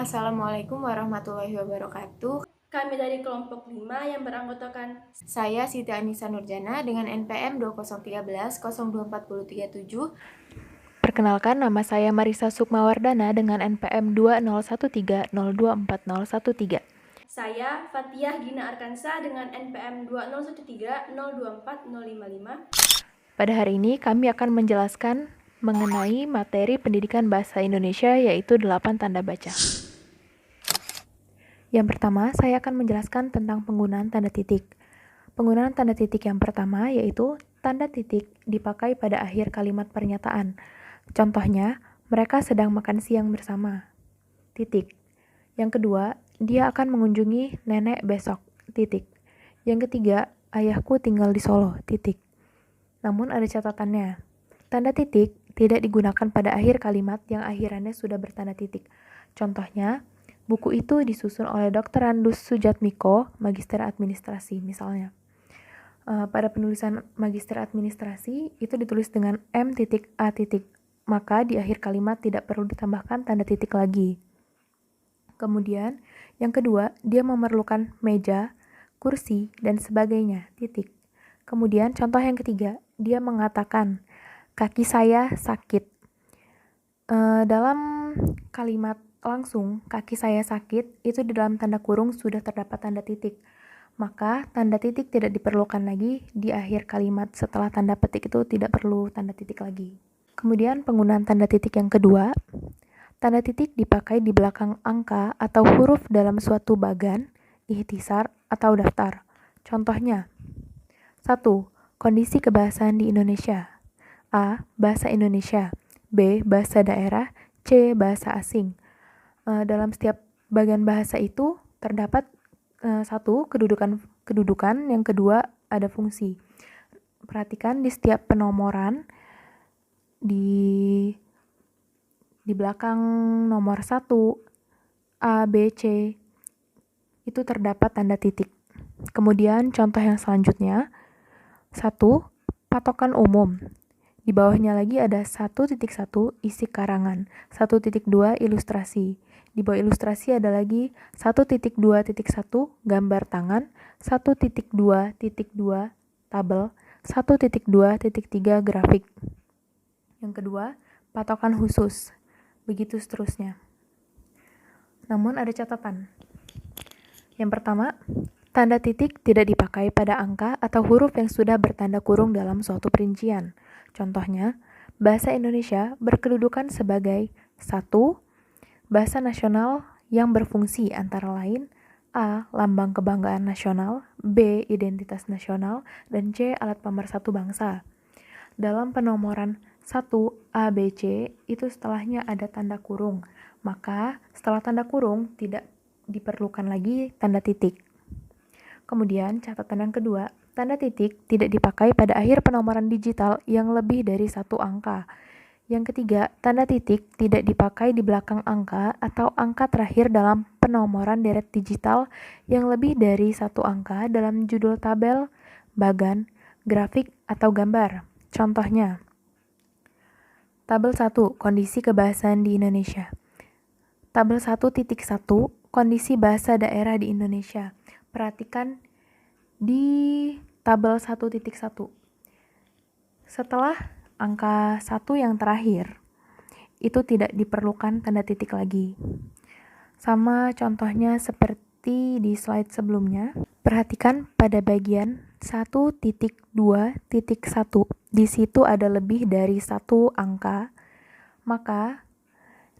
Assalamualaikum warahmatullahi wabarakatuh. Kami dari kelompok 5 yang beranggotakan Saya Siti Anissa Nurjana dengan NPM 2013-02437. Perkenalkan, nama saya Marisa Sukmawardana dengan NPM 2013-024013. saya Fatiyah Gina Arkansa dengan NPM 2013-024055. Pada hari ini kami akan menjelaskan mengenai materi pendidikan bahasa Indonesia yaitu 8 tanda baca. Yang pertama, saya akan menjelaskan tentang penggunaan tanda titik. Penggunaan tanda titik yang pertama yaitu tanda titik dipakai pada akhir kalimat pernyataan. Contohnya, mereka sedang makan siang bersama. Titik. Yang kedua, dia akan mengunjungi nenek besok. Titik. Yang ketiga, ayahku tinggal di Solo. Titik. Namun ada catatannya. Tanda titik tidak digunakan pada akhir kalimat yang akhirannya sudah bertanda titik. Contohnya, buku itu disusun oleh Dr. Randus Sujatmiko, Magister Administrasi misalnya. Pada penulisan Magister Administrasi itu ditulis dengan M.A. Maka di akhir kalimat tidak perlu ditambahkan tanda titik lagi. Kemudian, yang kedua, dia memerlukan meja, kursi, dan sebagainya, titik. Kemudian, contoh yang ketiga, dia mengatakan, kaki saya sakit. Dalam kalimat langsung, kaki saya sakit, itu di dalam tanda kurung sudah terdapat tanda titik. Maka, tanda titik tidak diperlukan lagi di akhir kalimat. Setelah tanda petik itu tidak perlu tanda titik lagi. Kemudian, penggunaan tanda titik yang kedua, tanda titik dipakai di belakang angka atau huruf dalam suatu bagan, ikhtisar, atau daftar. Contohnya, 1. Kondisi kebahasaan di Indonesia. A. Bahasa Indonesia. B. Bahasa daerah. C. Bahasa asing. Dalam setiap bagian bahasa itu terdapat satu, kedudukan, yang kedua ada fungsi. Perhatikan di setiap penomoran di belakang nomor 1, A, B, C, itu terdapat tanda titik. Kemudian contoh yang selanjutnya, 1. Patokan umum. Di bawahnya lagi ada 1.1 isi karangan, 1.2 ilustrasi. Di bawah ilustrasi ada lagi 1.2.1 gambar tangan, 1.2.2 tabel, 1.2.3 grafik. Yang kedua, patokan khusus. Begitu seterusnya. Namun ada catatan. Yang pertama, tanda titik tidak dipakai pada angka atau huruf yang sudah bertanda kurung dalam suatu perincian. Contohnya, bahasa Indonesia berkedudukan sebagai 1. Bahasa nasional yang berfungsi antara lain A. Lambang kebanggaan nasional, B. Identitas nasional, dan C. Alat pemersatu bangsa. Dalam penomoran 1 A, B, C, itu setelahnya ada tanda kurung. Maka setelah tanda kurung tidak diperlukan lagi tanda titik. Kemudian catatan yang kedua, tanda titik tidak dipakai pada akhir penomoran digital yang lebih dari satu angka. Yang ketiga, tanda titik tidak dipakai di belakang angka atau angka terakhir dalam penomoran deret digital yang lebih dari satu angka dalam judul tabel, bagan, grafik, atau gambar. Contohnya, tabel 1, kondisi kebahasaan di Indonesia. Tabel 1.1, kondisi bahasa daerah di Indonesia. Perhatikan di tabel 1.1. Setelah angka 1 yang terakhir, itu tidak diperlukan tanda titik lagi. Sama contohnya seperti di slide sebelumnya. Perhatikan pada bagian 1.2.1. Di situ ada lebih dari satu angka. Maka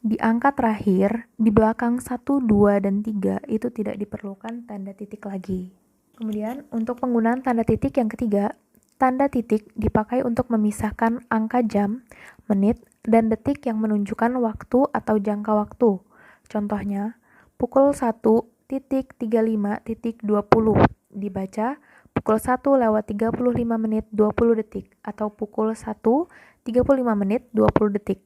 di angka terakhir, di belakang 1, 2, dan 3 itu tidak diperlukan tanda titik lagi. Kemudian untuk penggunaan tanda titik yang ketiga, tanda titik dipakai untuk memisahkan angka jam, menit, dan detik yang menunjukkan waktu atau jangka waktu. Contohnya, pukul 1.35.20 dibaca pukul 1:35 menit 20 detik atau pukul 1:35 menit 20 detik.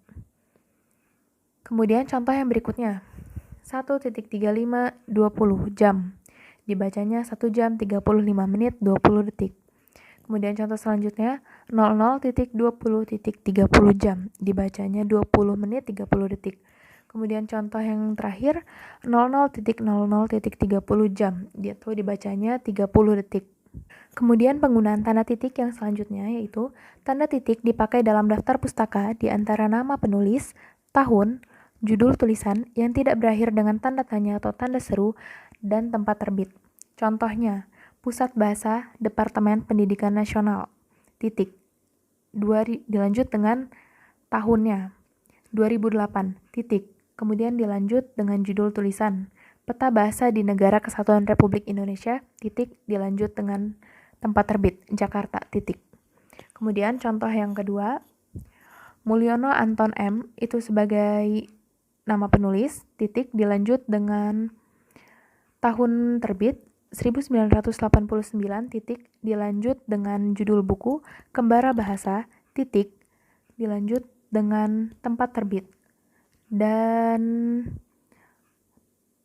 Kemudian contoh yang berikutnya, 1.35.20 jam. Dibacanya 1 jam 35 menit 20 detik. Kemudian contoh selanjutnya 00.20.30 jam. Dibacanya 20 menit 30 detik. Kemudian contoh yang terakhir 00.00.30 jam, dia tuh dibacanya 30 detik. Kemudian penggunaan tanda titik yang selanjutnya yaitu tanda titik dipakai dalam daftar pustaka di antara nama penulis, tahun, judul tulisan yang tidak berakhir dengan tanda tanya atau tanda seru, dan tempat terbit. Contohnya, Pusat Bahasa Departemen Pendidikan Nasional, titik. Dilanjut dengan tahunnya, 2008, titik. Kemudian dilanjut dengan judul tulisan, Peta Bahasa di Negara Kesatuan Republik Indonesia, titik. Dilanjut dengan tempat terbit, Jakarta, titik. Kemudian contoh yang kedua, Mulyono Anton M. itu sebagai nama penulis, titik. Dilanjut dengan tahun terbit, 1989, titik. Dilanjut dengan judul buku, Kembara Bahasa, titik. Dilanjut dengan tempat terbit dan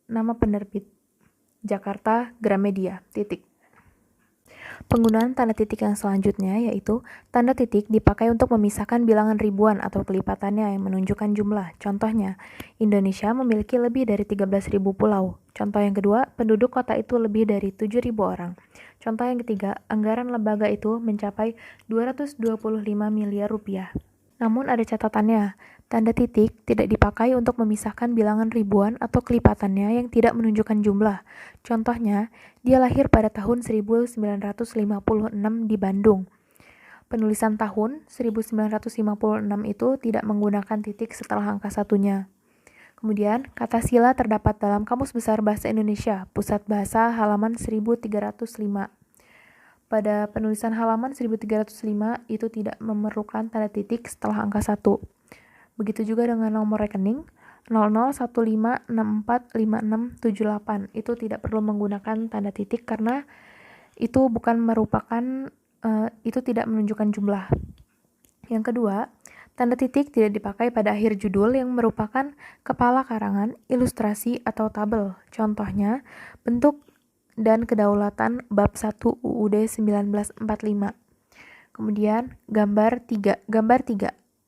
nama penerbit, Jakarta Gramedia, titik. Penggunaan tanda titik yang selanjutnya yaitu tanda titik dipakai untuk memisahkan bilangan ribuan atau kelipatannya yang menunjukkan jumlah. Contohnya, Indonesia memiliki lebih dari 13.000 pulau. Contoh yang kedua, penduduk kota itu lebih dari 7.000 orang. Contoh yang ketiga, anggaran lembaga itu mencapai 225 miliar rupiah. Namun ada catatannya, tanda titik tidak dipakai untuk memisahkan bilangan ribuan atau kelipatannya yang tidak menunjukkan jumlah. Contohnya, dia lahir pada tahun 1956 di Bandung. Penulisan tahun 1956 itu tidak menggunakan titik setelah angka satunya. Kemudian, kata sila terdapat dalam Kamus Besar Bahasa Indonesia, Pusat Bahasa halaman 1305. Pada penulisan halaman 1305 itu tidak memerlukan tanda titik setelah angka 1. Begitu juga dengan nomor rekening 0015645678. Itu tidak perlu menggunakan tanda titik karena itu itu tidak menunjukkan jumlah. Yang kedua, tanda titik tidak dipakai pada akhir judul yang merupakan kepala karangan, ilustrasi, atau tabel. Contohnya, bentuk dan kedaulatan bab 1 UUD 1945. Kemudian gambar 3,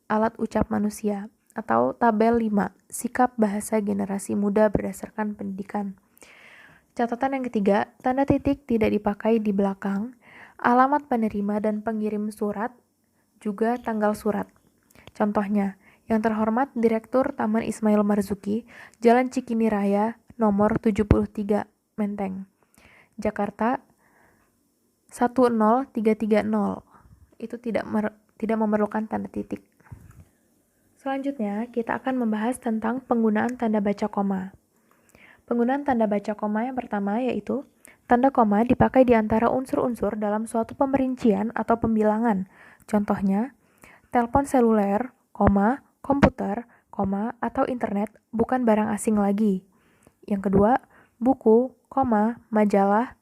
alat ucap manusia, atau tabel 5, sikap bahasa generasi muda berdasarkan pendidikan. Catatan yang ketiga, tanda titik tidak dipakai di belakang alamat penerima dan pengirim surat, juga tanggal surat. Contohnya, yang terhormat Direktur Taman Ismail Marzuki, Jalan Cikini Raya, nomor 73, Menteng, Jakarta 10330. Itu tidak memerlukan tanda titik. Selanjutnya, kita akan membahas tentang penggunaan tanda baca koma. Penggunaan tanda baca koma yang pertama yaitu tanda koma dipakai di antara unsur-unsur dalam suatu pemerincian atau pembilangan. Contohnya, telepon seluler, komputer, atau internet bukan barang asing lagi. Yang kedua, buku, majalah,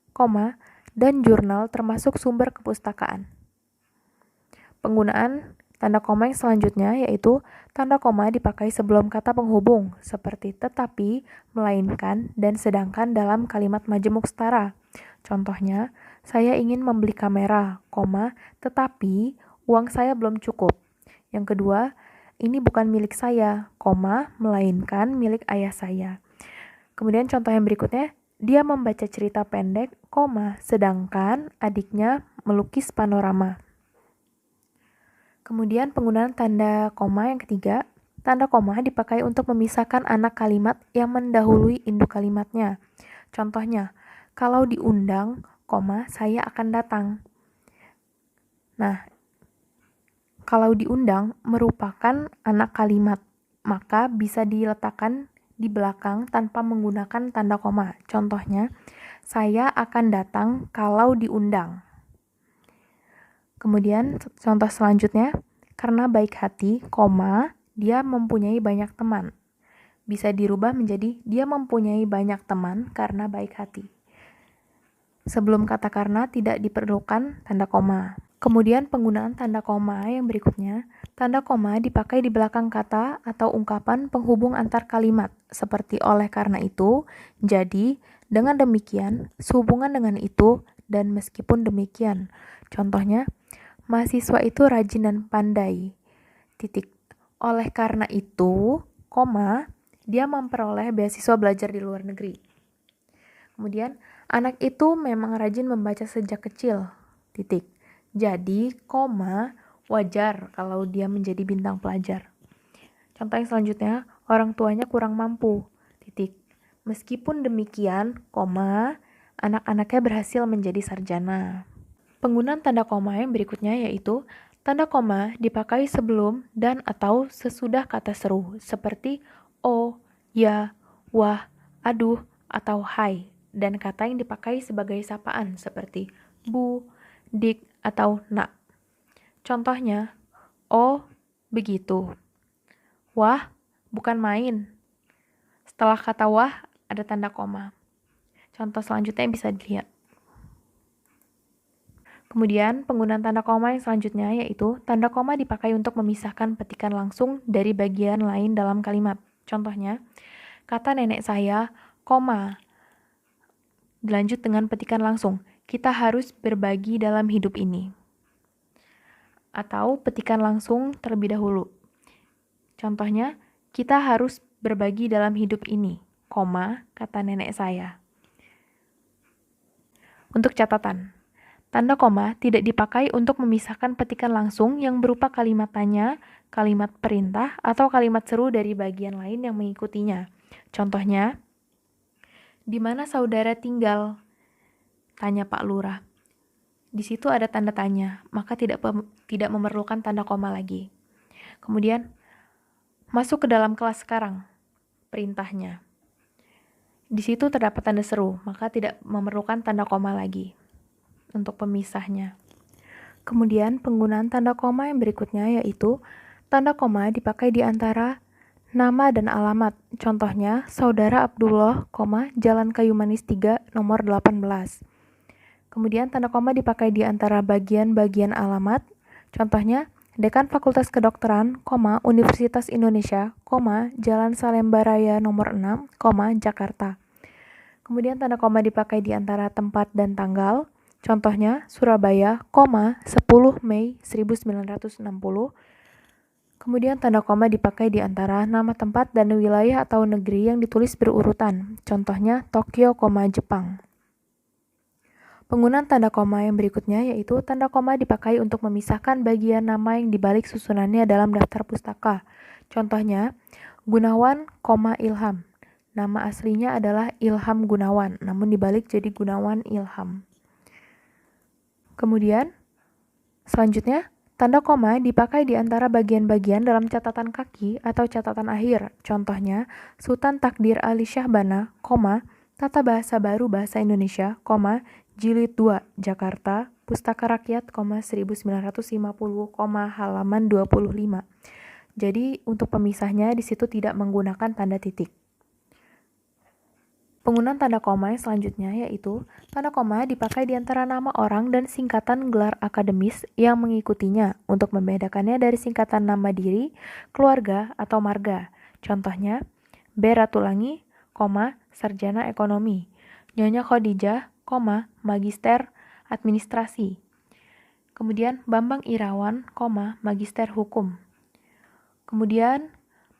dan jurnal termasuk sumber kepustakaan. Penggunaan tanda koma yang selanjutnya yaitu tanda koma dipakai sebelum kata penghubung seperti tetapi, melainkan, dan sedangkan dalam kalimat majemuk setara. Contohnya, saya ingin membeli kamera, tetapi uang saya belum cukup. Yang kedua, ini bukan milik saya, melainkan milik ayah saya. Kemudian contoh yang berikutnya, dia membaca cerita pendek, sedangkan adiknya melukis panorama. Kemudian penggunaan tanda koma yang ketiga, tanda koma dipakai untuk memisahkan anak kalimat yang mendahului induk kalimatnya. Contohnya, kalau diundang, saya akan datang. Nah, kalau diundang merupakan anak kalimat, maka bisa diletakkan di belakang tanpa menggunakan tanda koma. Contohnya, saya akan datang kalau diundang. Kemudian contoh selanjutnya, karena baik hati, dia mempunyai banyak teman. Bisa dirubah menjadi dia mempunyai banyak teman karena baik hati. Sebelum kata karena tidak diperlukan tanda koma. Kemudian penggunaan tanda koma yang berikutnya, tanda koma dipakai di belakang kata atau ungkapan penghubung antar kalimat, seperti oleh karena itu, jadi, dengan demikian, sehubungan dengan itu, dan meskipun demikian. Contohnya, mahasiswa itu rajin dan pandai, titik. Oleh karena itu, dia memperoleh beasiswa belajar di luar negeri. Kemudian, anak itu memang rajin membaca sejak kecil, titik. Jadi, koma, wajar kalau dia menjadi bintang pelajar. Contoh yang selanjutnya, orang tuanya kurang mampu, titik. Meskipun demikian, koma, anak-anaknya berhasil menjadi sarjana. Penggunaan tanda koma yang berikutnya yaitu tanda koma dipakai sebelum dan atau sesudah kata seru seperti oh, ya, wah, aduh, atau hai, dan kata yang dipakai sebagai sapaan seperti bu, dik, atau nak. Contohnya, oh, begitu. Wah, bukan main. Setelah kata wah, ada tanda koma. Contoh selanjutnya bisa dilihat. Kemudian, penggunaan tanda koma yang selanjutnya yaitu tanda koma dipakai untuk memisahkan petikan langsung dari bagian lain dalam kalimat. Contohnya, kata nenek saya, koma. Dilanjut dengan petikan langsung, kita harus berbagi dalam hidup ini. Atau petikan langsung terlebih dahulu. Contohnya, kita harus berbagi dalam hidup ini, koma, kata nenek saya. Untuk catatan, tanda koma tidak dipakai untuk memisahkan petikan langsung yang berupa kalimat tanya, kalimat perintah, atau kalimat seru dari bagian lain yang mengikutinya. Contohnya, di mana saudara tinggal? Tanya Pak Lurah. Di situ ada tanda tanya, maka tidak memerlukan tanda koma lagi. Kemudian, masuk ke dalam kelas sekarang, perintahnya. Di situ terdapat tanda seru, maka tidak memerlukan tanda koma lagi untuk pemisahnya. Kemudian penggunaan tanda koma yang berikutnya yaitu tanda koma dipakai di antara nama dan alamat. Contohnya, Saudara Abdullah, Jalan Kayu Manis 3, nomor 18. Kemudian tanda koma dipakai di antara bagian-bagian alamat. Contohnya, Dekan Fakultas Kedokteran, Universitas Indonesia, Jalan Salemba Raya nomor 6, Jakarta. Kemudian tanda koma dipakai di antara tempat dan tanggal. Contohnya, Surabaya, 10 Mei 1960. Kemudian tanda koma dipakai di antara nama tempat dan wilayah atau negeri yang ditulis berurutan. Contohnya, Tokyo, Jepang. Penggunaan tanda koma yang berikutnya yaitu tanda koma dipakai untuk memisahkan bagian nama yang dibalik susunannya dalam daftar pustaka. Contohnya, Gunawan, Ilham. Nama aslinya adalah Ilham Gunawan, namun dibalik jadi Gunawan Ilham. Kemudian, selanjutnya, tanda koma dipakai di antara bagian-bagian dalam catatan kaki atau catatan akhir. Contohnya, Sultan Takdir Ali Syahbana, Tata Bahasa Baru Bahasa Indonesia, Jilid 2, Jakarta, Pustaka Rakyat, 1950, halaman 25. Jadi, untuk pemisahnya di situ tidak menggunakan tanda titik. Penggunaan tanda koma yang selanjutnya yaitu tanda koma dipakai di antara nama orang dan singkatan gelar akademis yang mengikutinya untuk membedakannya dari singkatan nama diri, keluarga, atau marga. Contohnya, B. Ratulangi, Sarjana Ekonomi, Nyonya Khadijah, Magister Administrasi. Kemudian Bambang Irawan, Magister Hukum. Kemudian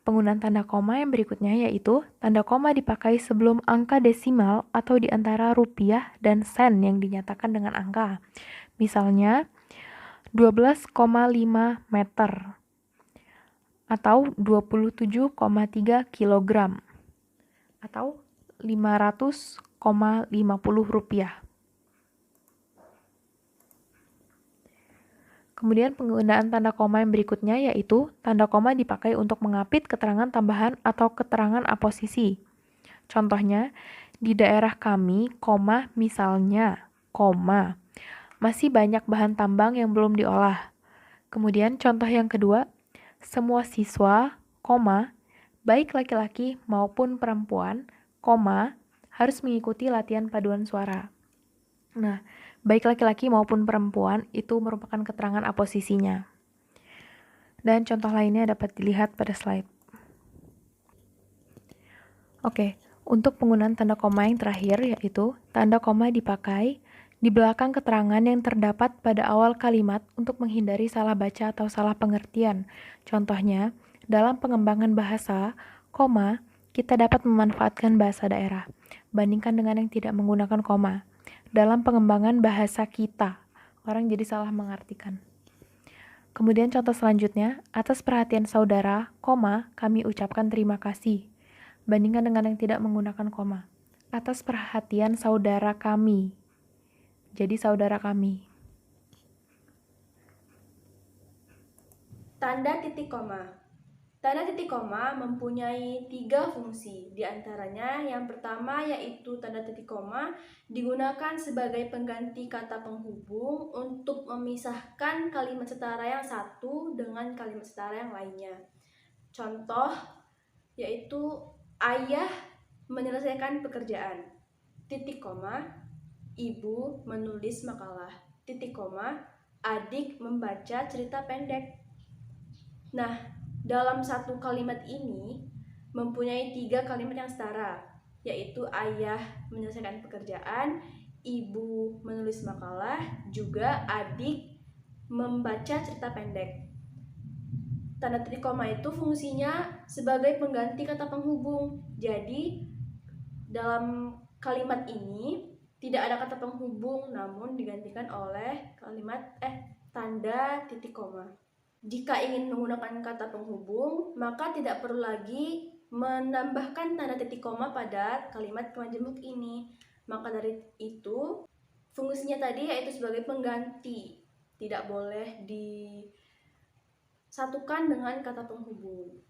penggunaan tanda koma yang berikutnya yaitu tanda koma dipakai sebelum angka desimal atau di antara rupiah dan sen yang dinyatakan dengan angka. Misalnya 12,5 meter atau 27,3 kilogram atau 500,50 rupiah. Kemudian penggunaan tanda koma yang berikutnya yaitu tanda koma dipakai untuk mengapit keterangan tambahan atau keterangan aposisi. Contohnya, di daerah kami, misalnya, masih banyak bahan tambang yang belum diolah. Kemudian contoh yang kedua, semua siswa, baik laki-laki maupun perempuan, harus mengikuti latihan paduan suara. Nah, baik laki-laki maupun perempuan itu merupakan keterangan aposisinya. Dan contoh lainnya dapat dilihat pada slide. Oke, untuk penggunaan tanda koma yang terakhir yaitu tanda koma dipakai di belakang keterangan yang terdapat pada awal kalimat untuk menghindari salah baca atau salah pengertian. Contohnya, dalam pengembangan bahasa, kita dapat memanfaatkan bahasa daerah. Bandingkan dengan yang tidak menggunakan koma. Dalam pengembangan bahasa kita, orang jadi salah mengartikan. Kemudian contoh selanjutnya, atas perhatian saudara, koma, kami ucapkan terima kasih. Bandingkan dengan yang tidak menggunakan koma. Atas perhatian saudara kami. Jadi saudara kami. Tanda titik koma. Tanda titik koma mempunyai 3 fungsi. Di antaranya yang pertama yaitu tanda titik koma digunakan sebagai pengganti kata penghubung untuk memisahkan kalimat setara yang satu dengan kalimat setara yang lainnya. Contoh yaitu ayah menyelesaikan pekerjaan. Titik koma, ibu menulis makalah. Titik koma, adik membaca cerita pendek. Nah, dalam satu kalimat ini mempunyai 3 kalimat yang setara, yaitu ayah menyelesaikan pekerjaan, ibu menulis makalah, juga adik membaca cerita pendek. Tanda titik koma itu fungsinya sebagai pengganti kata penghubung. Jadi, dalam kalimat ini tidak ada kata penghubung, namun digantikan oleh tanda titik koma. Jika ingin menggunakan kata penghubung, maka tidak perlu lagi menambahkan tanda titik koma pada kalimat kemajemuk ini. Maka dari itu, fungsinya tadi yaitu sebagai pengganti, tidak boleh disatukan dengan kata penghubung.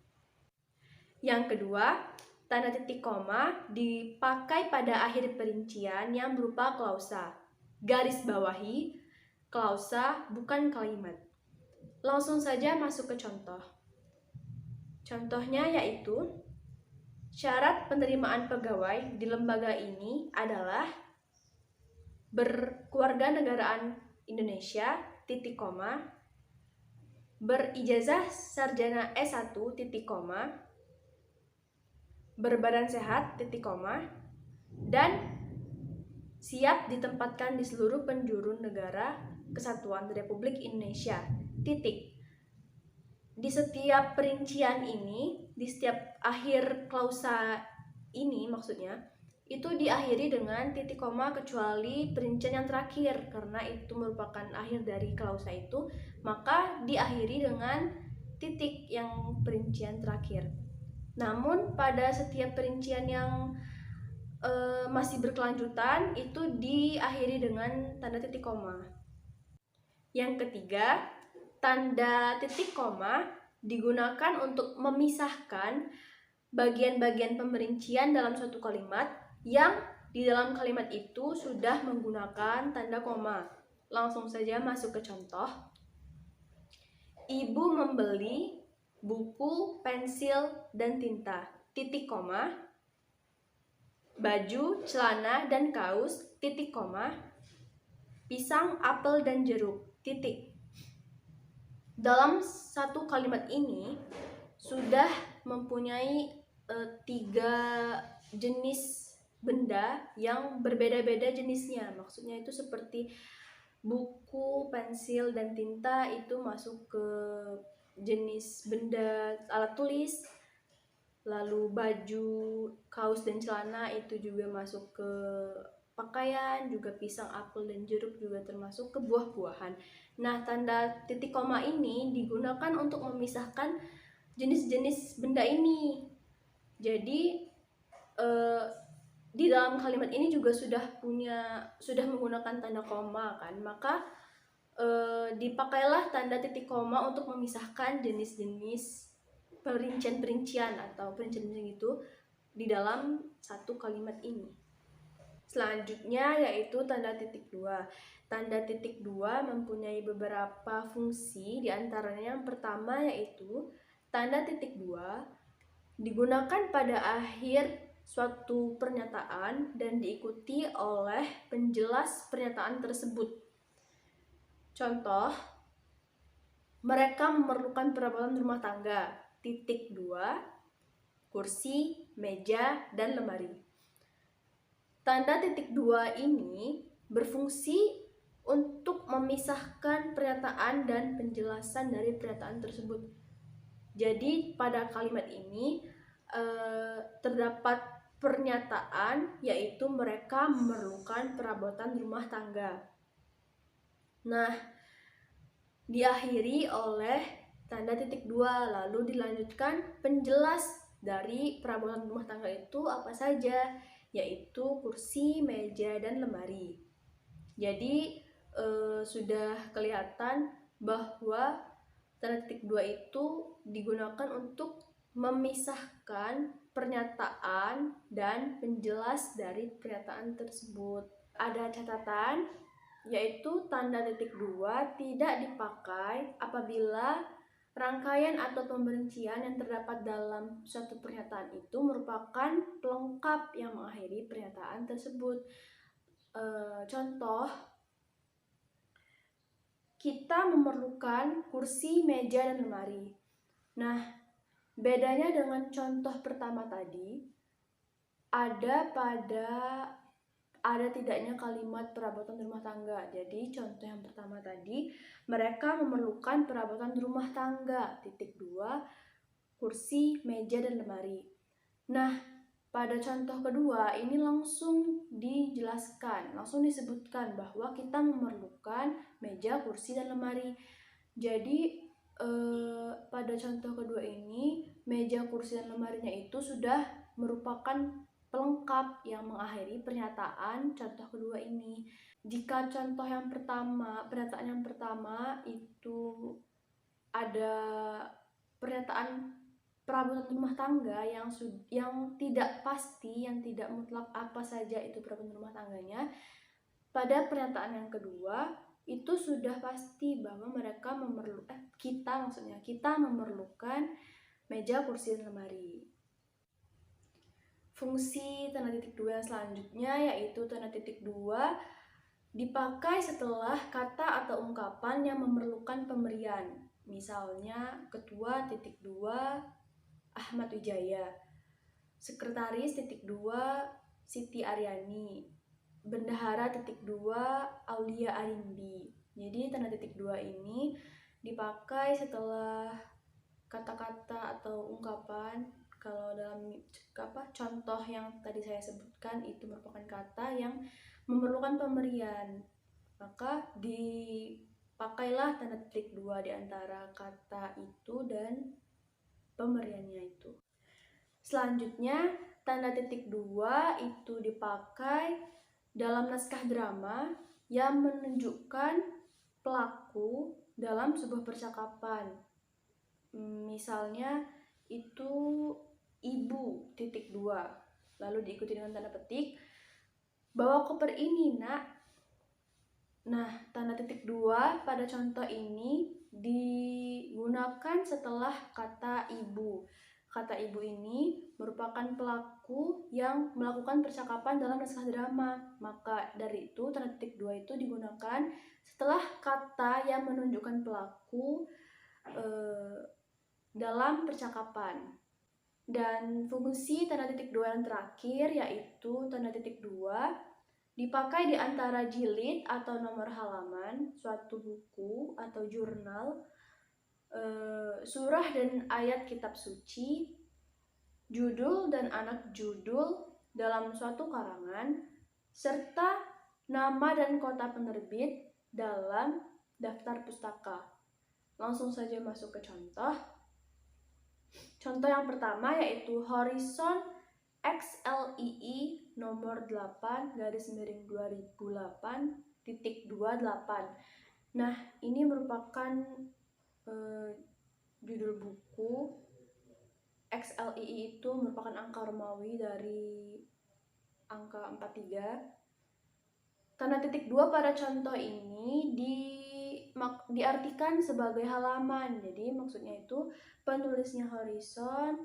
Yang kedua, tanda titik koma dipakai pada akhir perincian yang berupa klausa. Garis bawahi, klausa bukan kalimat. Langsung saja masuk ke contoh. Contohnya yaitu, syarat penerimaan pegawai di lembaga ini adalah berkeluarga negaraan Indonesia, titik koma, berijazah sarjana S1, titik koma, berbadan sehat, titik koma, dan siap ditempatkan di seluruh penjuru negara Kesatuan Republik Indonesia, titik. Di setiap perincian ini, di setiap akhir klausa ini maksudnya, itu diakhiri dengan titik koma kecuali perincian yang terakhir, karena itu merupakan akhir dari klausa itu, maka diakhiri dengan titik yang perincian terakhir. Namun pada setiap perincian yang masih berkelanjutan itu diakhiri dengan tanda titik koma. Yang ketiga, tanda titik koma digunakan untuk memisahkan bagian-bagian pemerincian dalam suatu kalimat yang di dalam kalimat itu sudah menggunakan tanda koma. Langsung saja masuk ke contoh. Ibu membeli buku, pensil, dan tinta, titik koma, baju, celana, dan kaus, titik koma, pisang, apel, dan jeruk, titik. Dalam satu kalimat ini sudah mempunyai 3 jenis benda yang berbeda-beda jenisnya. Maksudnya itu seperti buku, pensil, dan tinta itu masuk ke jenis benda alat tulis. Lalu baju, kaus, dan celana itu juga masuk ke pakaian, juga pisang, apel, dan jeruk juga termasuk ke buah-buahan. Nah, tanda titik koma ini digunakan untuk memisahkan jenis-jenis benda ini. Jadi di dalam kalimat ini juga sudah menggunakan tanda koma kan, maka dipakailah tanda titik koma untuk memisahkan jenis-jenis perincian-perincian atau perincian itu di dalam satu kalimat ini. Selanjutnya yaitu tanda titik 2. Tanda titik 2 mempunyai beberapa fungsi, diantaranya yang pertama yaitu tanda titik 2 digunakan pada akhir suatu pernyataan dan diikuti oleh penjelas pernyataan tersebut. Contoh, mereka memerlukan perabotan rumah tangga, titik 2, kursi, meja, dan lemari. Tanda titik 2 ini berfungsi untuk memisahkan pernyataan dan penjelasan dari pernyataan tersebut. Jadi pada kalimat ini terdapat pernyataan yaitu mereka memerlukan perabotan rumah tangga. Nah, diakhiri oleh tanda titik 2, lalu dilanjutkan penjelas dari perabotan rumah tangga itu apa saja, yaitu kursi, meja, dan lemari. Jadi sudah kelihatan bahwa tanda titik 2 itu digunakan untuk memisahkan pernyataan dan penjelas dari pernyataan tersebut. Ada catatan, yaitu tanda titik 2 tidak dipakai apabila rangkaian atau pemerincian yang terdapat dalam suatu pernyataan itu merupakan pelengkap yang mengakhiri pernyataan tersebut. Contoh, kita memerlukan kursi, meja, dan lemari. Nah, bedanya dengan contoh pertama tadi, ada tidaknya kalimat perabotan rumah tangga. Jadi contoh yang pertama tadi, mereka memerlukan perabotan rumah tangga, titik 2, kursi, meja, dan lemari. Nah, pada contoh kedua ini langsung dijelaskan, langsung disebutkan bahwa kita memerlukan meja, kursi, dan lemari. Jadi pada contoh kedua ini, meja, kursi, dan lemarinya itu sudah merupakan pelengkap yang mengakhiri pernyataan contoh kedua ini. Jika contoh yang pertama, pernyataan yang pertama itu ada pernyataan perabotan rumah tangga yang tidak pasti, yang tidak mutlak apa saja itu perabotan rumah tangganya, pada pernyataan yang kedua itu sudah pasti bahwa kita memerlukan meja, kursi, dan lemari. Fungsi tanda titik 2 yang selanjutnya yaitu tanda titik 2 dipakai setelah kata atau ungkapan yang memerlukan pemberian. Misalnya Ketua titik 2 Ahmad Wijaya, Sekretaris titik 2 Siti Aryani, Bendahara titik 2 Aulia Arimbi. Jadi tanda titik 2 ini dipakai setelah kata-kata atau ungkapan. Kalau dalam contoh yang tadi saya sebutkan itu merupakan kata yang memerlukan pemberian, maka dipakailah tanda titik 2 di antara kata itu dan pemberiannya itu. Selanjutnya, tanda titik 2 itu dipakai dalam naskah drama yang menunjukkan pelaku dalam sebuah percakapan. Misalnya itu ibu titik 2, lalu diikuti dengan tanda petik, bawa koper ini nak. Nah, tanda titik 2 pada contoh ini digunakan setelah kata ibu. Kata ibu ini merupakan pelaku yang melakukan percakapan dalam naskah drama. Maka dari itu tanda titik 2 itu digunakan setelah kata yang menunjukkan pelaku dalam percakapan. Dan fungsi tanda titik 2 yang terakhir yaitu tanda titik 2 dipakai di antara jilid atau nomor halaman suatu buku atau jurnal, surah dan ayat kitab suci, judul dan anak judul dalam suatu karangan, serta nama dan kota penerbit dalam daftar pustaka. Langsung saja masuk ke contoh. Contoh yang pertama yaitu Horizon XLII nomor 8/2008.28. Nah, ini merupakan judul buku. XLII itu merupakan angka Romawi dari angka 43. Tanda titik 2 pada contoh ini diartikan sebagai halaman. Jadi maksudnya itu penulisnya Horizon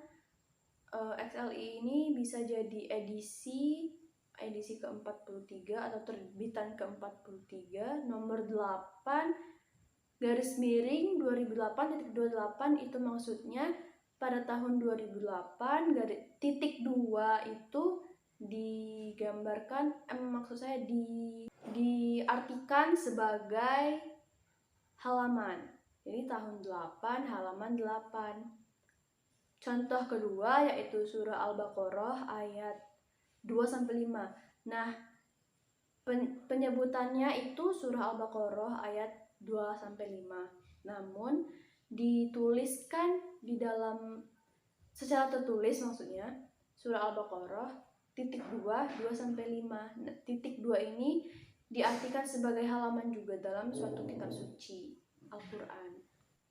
XLI ini bisa jadi edisi ke-43 atau terbitan ke-43 nomor 8/2008.28. Itu maksudnya pada tahun 2008 titik 2 itu digambarkan, diartikan sebagai halaman. Jadi tahun 8 halaman 8. Contoh kedua yaitu surah Al-Baqarah ayat 2-5. Nah, penyebutannya itu surah Al-Baqarah ayat 2-5. Namun dituliskan di dalam secara tertulis, maksudnya surah Al-Baqarah titik 2-5. Nah, titik 2 ini diartikan sebagai halaman juga dalam suatu kitab suci Al-Quran.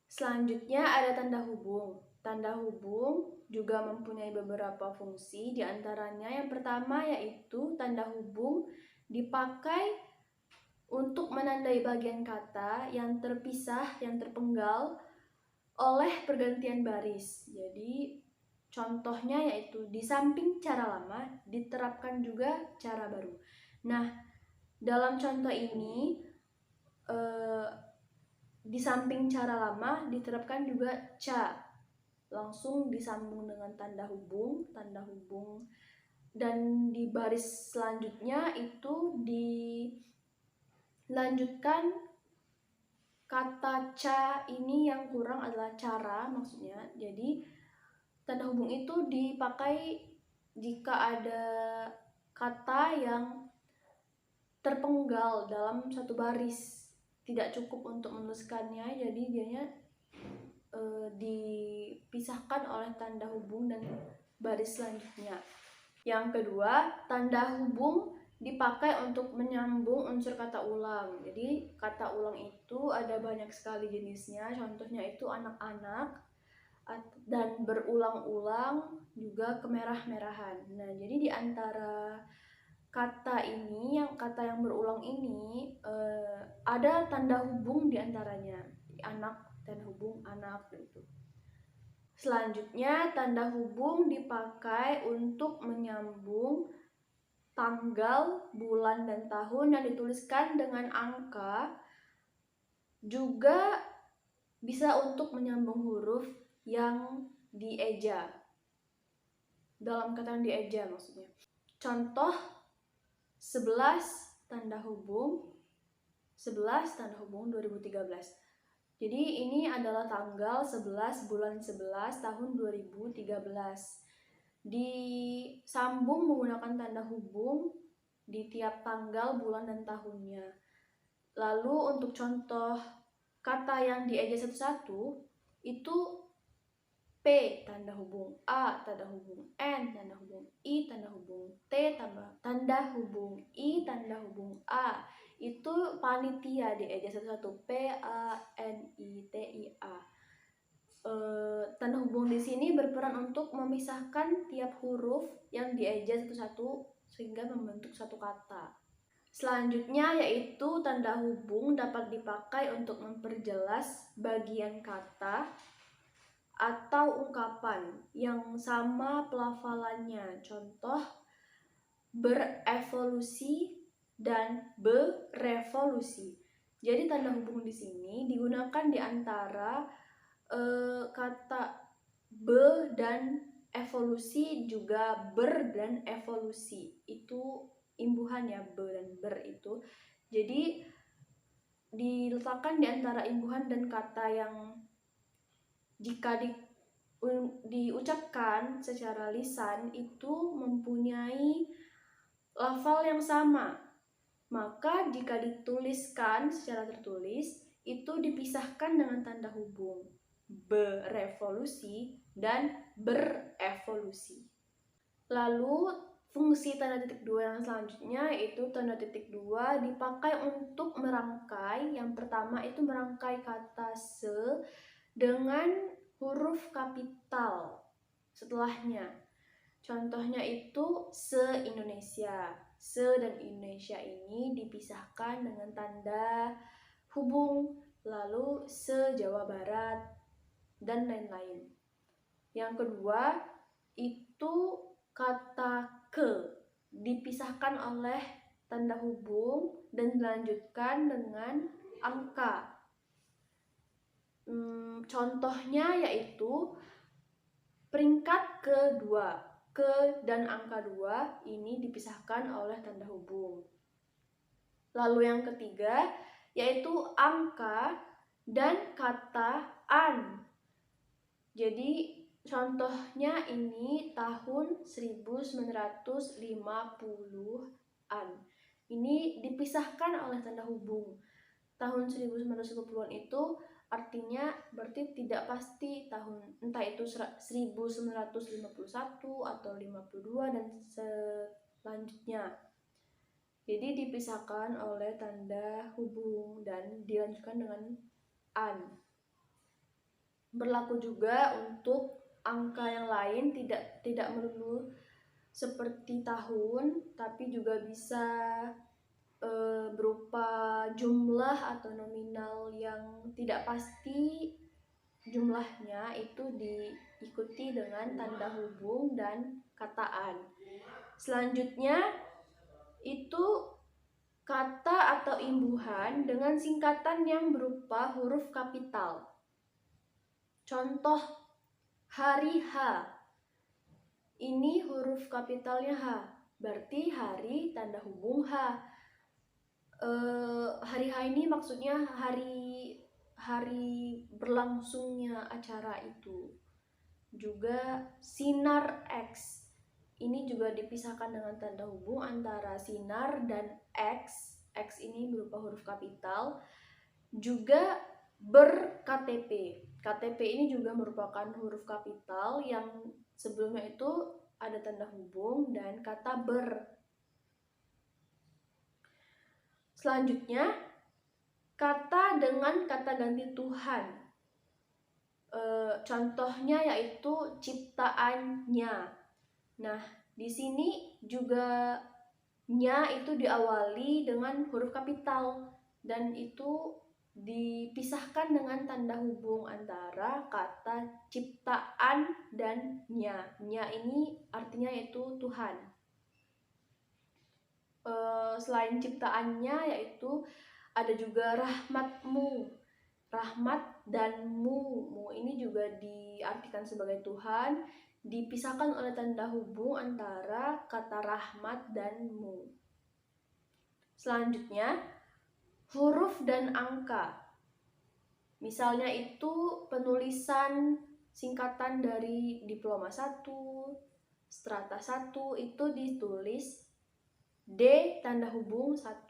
Selanjutnya ada tanda hubung. Tanda hubung juga mempunyai beberapa fungsi, diantaranya yang pertama yaitu tanda hubung dipakai untuk menandai bagian kata yang terpisah, yang terpenggal oleh pergantian baris. Jadi contohnya yaitu di samping cara lama diterapkan juga cara baru. Nah, dalam contoh ini di samping cara lama diterapkan juga ca, langsung disambung dengan tanda hubung, dan di baris selanjutnya itu dilanjutkan kata ca ini yang kurang adalah cara, maksudnya. Jadi tanda hubung itu dipakai jika ada kata yang terpenggal dalam satu baris, tidak cukup untuk menuliskannya, jadi dianya dipisahkan oleh tanda hubung dan baris selanjutnya. Yang kedua, tanda hubung dipakai untuk menyambung unsur kata ulang. Jadi kata ulang itu ada banyak sekali jenisnya, contohnya itu anak-anak dan berulang-ulang, juga kemerah-merahan. Nah, jadi di antara kata yang berulang ini ada tanda hubung di antaranya. Anak, tanda hubung anak gitu. Selanjutnya, tanda hubung dipakai untuk menyambung tanggal, bulan, dan tahun yang dituliskan dengan angka. Juga bisa untuk menyambung huruf yang dieja, dalam kata yang dieja maksudnya. Contoh 11 tanda hubung 2013. Jadi ini adalah tanggal 11 bulan 11 tahun 2013. Disambung menggunakan tanda hubung di tiap tanggal, bulan, dan tahunnya. Lalu untuk contoh kata yang dieja satu-satu itu P tanda hubung, A tanda hubung, N tanda hubung, I tanda hubung, T tanda hubung, I tanda hubung, A. Itu panitia dieja satu-satu, PANITIA. Tanda hubung di sini berperan untuk memisahkan tiap huruf yang dieja satu-satu sehingga membentuk satu kata. Selanjutnya yaitu tanda hubung dapat dipakai untuk memperjelas bagian kata atau ungkapan yang sama pelafalannya. Contoh berevolusi dan berevolusi. Jadi tanda hubung di sini digunakan di antara kata be dan evolusi, juga ber dan evolusi. Itu imbuhan ya, be dan ber itu. Jadi diletakkan di antara imbuhan dan kata yang jika diucapkan secara lisan itu mempunyai lafal yang sama. Maka jika dituliskan secara tertulis itu dipisahkan dengan tanda hubung, berevolusi dan berevolusi. Lalu fungsi tanda titik 2 yang selanjutnya yaitu tanda titik 2 dipakai untuk merangkai. Yang pertama itu merangkai kata se dengan huruf kapital setelahnya. Contohnya itu se-Indonesia. Se dan Indonesia ini dipisahkan dengan tanda hubung, lalu se-Jawa Barat, dan lain-lain. Yang kedua itu kata ke dipisahkan oleh tanda hubung dan dilanjutkan dengan angka. Contohnya yaitu peringkat kedua, ke dan angka 2 ini dipisahkan oleh tanda hubung. Lalu yang ketiga yaitu angka dan kata an. Jadi Contohnya ini tahun 1950-an. Ini dipisahkan oleh tanda hubung. Tahun 1950-an itu artinya berarti tidak pasti tahun, entah itu 1951 atau 52 dan selanjutnya. Jadi dipisahkan oleh tanda hubung dan dilanjutkan dengan an. Berlaku juga untuk angka yang lain, tidak melulu seperti tahun, tapi juga bisa berupa jumlah atau nominal yang tidak pasti jumlahnya, itu diikuti dengan tanda hubung dan kataan. Selanjutnya itu kata atau imbuhan dengan singkatan yang berupa huruf kapital. Contoh hari H, ini huruf kapitalnya H, berarti hari tanda hubung H. Hari H ini maksudnya hari berlangsungnya acara itu. Juga sinar X, ini juga dipisahkan dengan tanda hubung antara sinar dan X. X ini berupa huruf kapital. Juga ber-KTP. KTP ini juga merupakan huruf kapital yang sebelumnya itu ada tanda hubung dan kata ber. Selanjutnya, kata dengan kata ganti Tuhan. Contohnya yaitu ciptaannya. Nah, di sini juga nya itu diawali dengan huruf kapital dan itu dipisahkan dengan tanda hubung antara kata ciptaan dan nya. Nya ini artinya yaitu Tuhan. Selain ciptaannya yaitu ada juga rahmatmu. Rahmat dan mu ini juga diartikan sebagai Tuhan, dipisahkan oleh tanda hubung antara kata rahmat dan mu. Selanjutnya, huruf dan angka. Misalnya itu penulisan singkatan dari diploma 1, strata 1 itu ditulis D tanda hubung 1,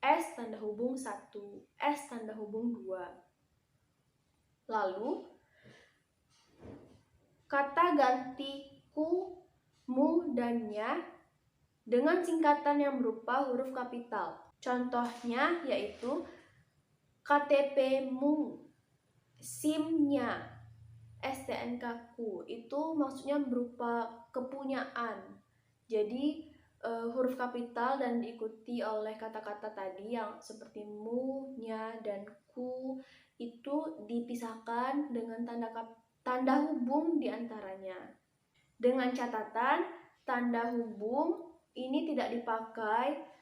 S tanda hubung 1, S tanda hubung 2. Lalu kata ganti ku, mu, dan nya dengan singkatan yang berupa huruf kapital. Contohnya yaitu KTP-mu, SIM-nya, STNK-ku, itu maksudnya berupa kepunyaan. Jadi huruf kapital dan diikuti oleh kata-kata tadi yang seperti mu, nya, dan ku itu dipisahkan dengan tanda hubung diantaranya. Dengan catatan, tanda hubung ini tidak dipakai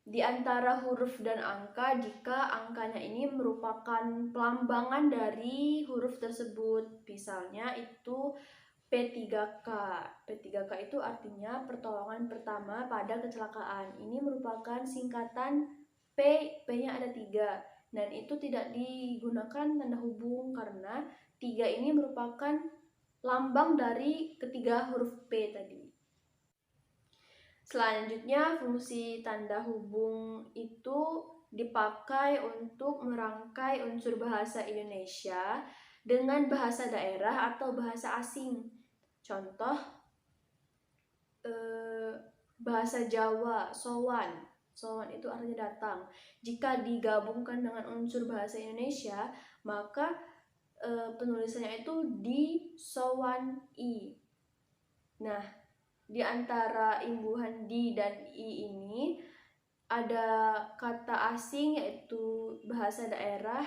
di antara huruf dan angka jika angkanya ini merupakan pelambangan dari huruf tersebut. Misalnya itu P3K. P3K itu artinya pertolongan pertama pada kecelakaan. Ini merupakan singkatan P-nya ada 3. Dan itu tidak digunakan tanda hubung karena 3 ini merupakan lambang dari ketiga huruf P tadi. Selanjutnya, fungsi tanda hubung itu dipakai untuk merangkai unsur bahasa Indonesia dengan bahasa daerah atau bahasa asing. Contoh, bahasa Jawa, sowan. Sowan itu artinya datang. Jika digabungkan dengan unsur bahasa Indonesia, maka penulisannya itu di sowan i. Nah, di antara imbuhan di dan i ini ada kata asing yaitu bahasa daerah.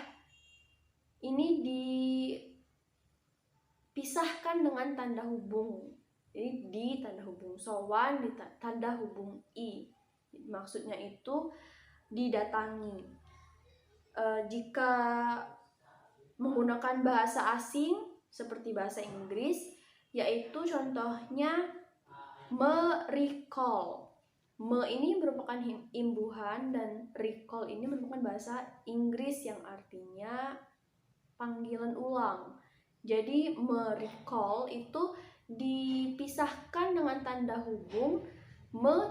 Ini dipisahkan dengan tanda hubung. Jadi di tanda hubung sowan, di tanda hubung i. Maksudnya itu didatangi. Jika menggunakan bahasa asing seperti bahasa Inggris, yaitu contohnya me-recall. Me ini merupakan imbuhan dan recall ini merupakan bahasa Inggris yang artinya panggilan ulang. Jadi merecall itu dipisahkan dengan tanda hubung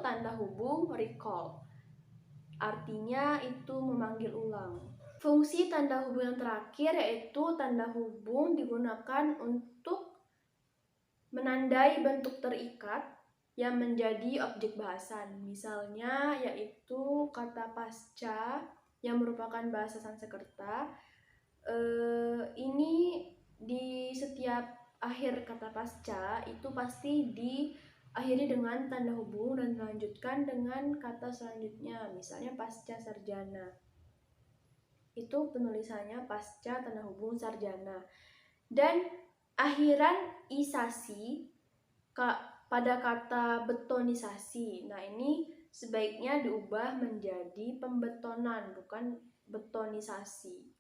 tanda hubung recall. Artinya itu memanggil ulang. Fungsi tanda hubung yang terakhir yaitu tanda hubung digunakan untuk menandai bentuk terikat yang menjadi objek bahasan. Misalnya yaitu kata pasca yang merupakan bahasa Sanskerta. Ini di setiap akhir kata pasca itu pasti diakhiri dengan tanda hubung dan dilanjutkan dengan kata selanjutnya. Misalnya pasca sarjana. Itu penulisannya pasca tanda hubung sarjana. Dan akhiran isasi pada kata betonisasi. Nah, ini sebaiknya diubah menjadi pembetonan, bukan betonisasi.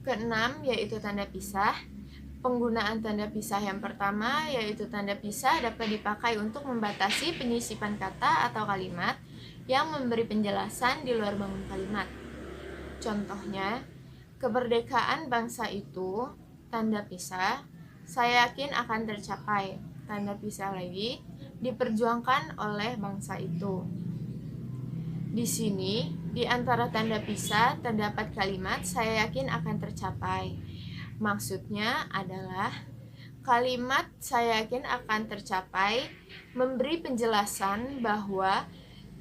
Keenam yaitu tanda pisah. Penggunaan tanda pisah yang pertama yaitu tanda pisah dapat dipakai untuk membatasi penyisipan kata atau kalimat yang memberi penjelasan di luar bangun kalimat. Contohnya, kemerdekaan bangsa itu, tanda pisah, saya yakin akan tercapai, tanda pisah lagi, diperjuangkan oleh bangsa itu. Di sini, di antara tanda pisah terdapat kalimat saya yakin akan tercapai. Maksudnya adalah kalimat saya yakin akan tercapai memberi penjelasan bahwa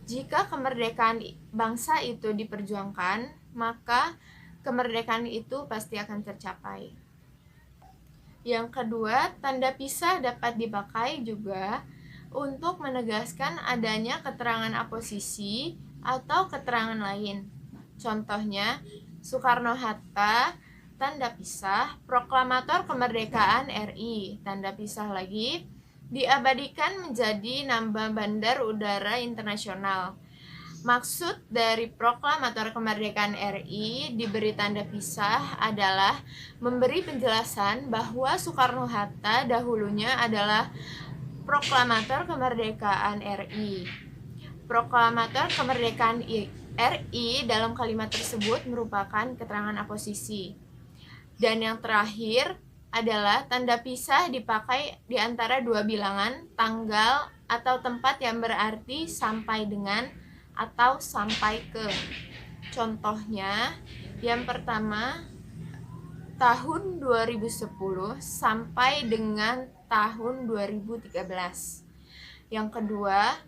jika kemerdekaan bangsa itu diperjuangkan, maka kemerdekaan itu pasti akan tercapai. Yang kedua, tanda pisah dapat dipakai juga untuk menegaskan adanya keterangan aposisi atau keterangan lain. Contohnya, Soekarno-Hatta, tanda pisah, proklamator kemerdekaan RI, tanda pisah lagi, diabadikan menjadi nama bandar udara internasional. Maksud dari proklamator kemerdekaan RI diberi tanda pisah adalah memberi penjelasan bahwa Soekarno-Hatta dahulunya adalah proklamator kemerdekaan RI. Proklamator kemerdekaan RI dalam kalimat tersebut merupakan keterangan aposisi. Dan yang terakhir adalah tanda pisah dipakai di antara dua bilangan, tanggal atau tempat yang berarti sampai dengan atau sampai ke. Contohnya, yang pertama tahun 2010 sampai dengan tahun 2013. Yang kedua,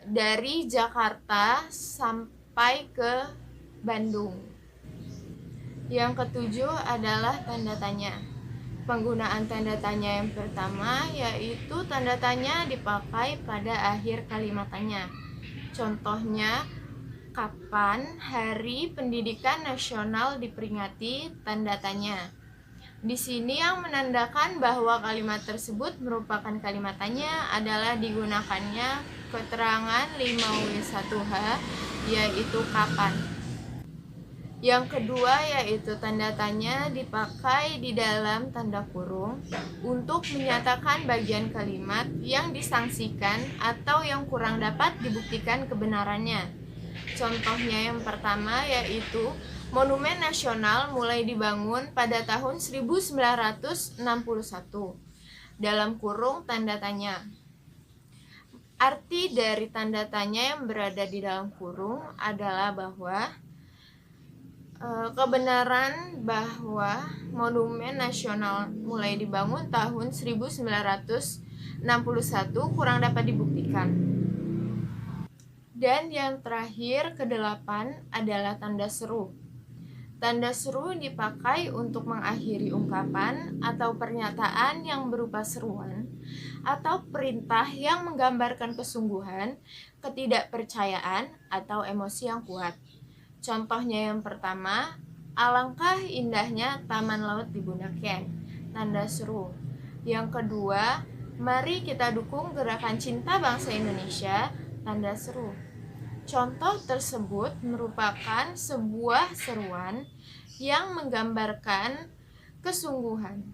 dari Jakarta sampai ke Bandung. Yang ketujuh adalah tanda tanya. Penggunaan tanda tanya yang pertama yaitu tanda tanya dipakai pada akhir kalimat tanya. Contohnya, kapan Hari Pendidikan Nasional diperingati? Tanda tanya. Di sini yang menandakan bahwa kalimat tersebut merupakan kalimat tanya adalah digunakannya keterangan 5W1H, yaitu kapan. Yang kedua yaitu tanda tanya dipakai di dalam tanda kurung untuk menyatakan bagian kalimat yang disangsikan atau yang kurang dapat dibuktikan kebenarannya. Contohnya yang pertama yaitu Monumen Nasional mulai dibangun pada tahun 1961. Dalam kurung tanda tanya. Arti dari tanda tanya yang berada di dalam kurung adalah bahwa kebenaran bahwa Monumen Nasional mulai dibangun tahun 1961 kurang dapat dibuktikan. Dan yang terakhir, kedelapan, adalah tanda seru. Tanda seru dipakai untuk mengakhiri ungkapan atau pernyataan yang berupa seruan atau perintah yang menggambarkan kesungguhan, ketidakpercayaan, atau emosi yang kuat. Contohnya yang pertama, alangkah indahnya Taman Laut di Bunaken, tanda seru. Yang kedua, mari kita dukung gerakan cinta bangsa Indonesia, tanda seru. Contoh tersebut merupakan sebuah seruan yang menggambarkan kesungguhan.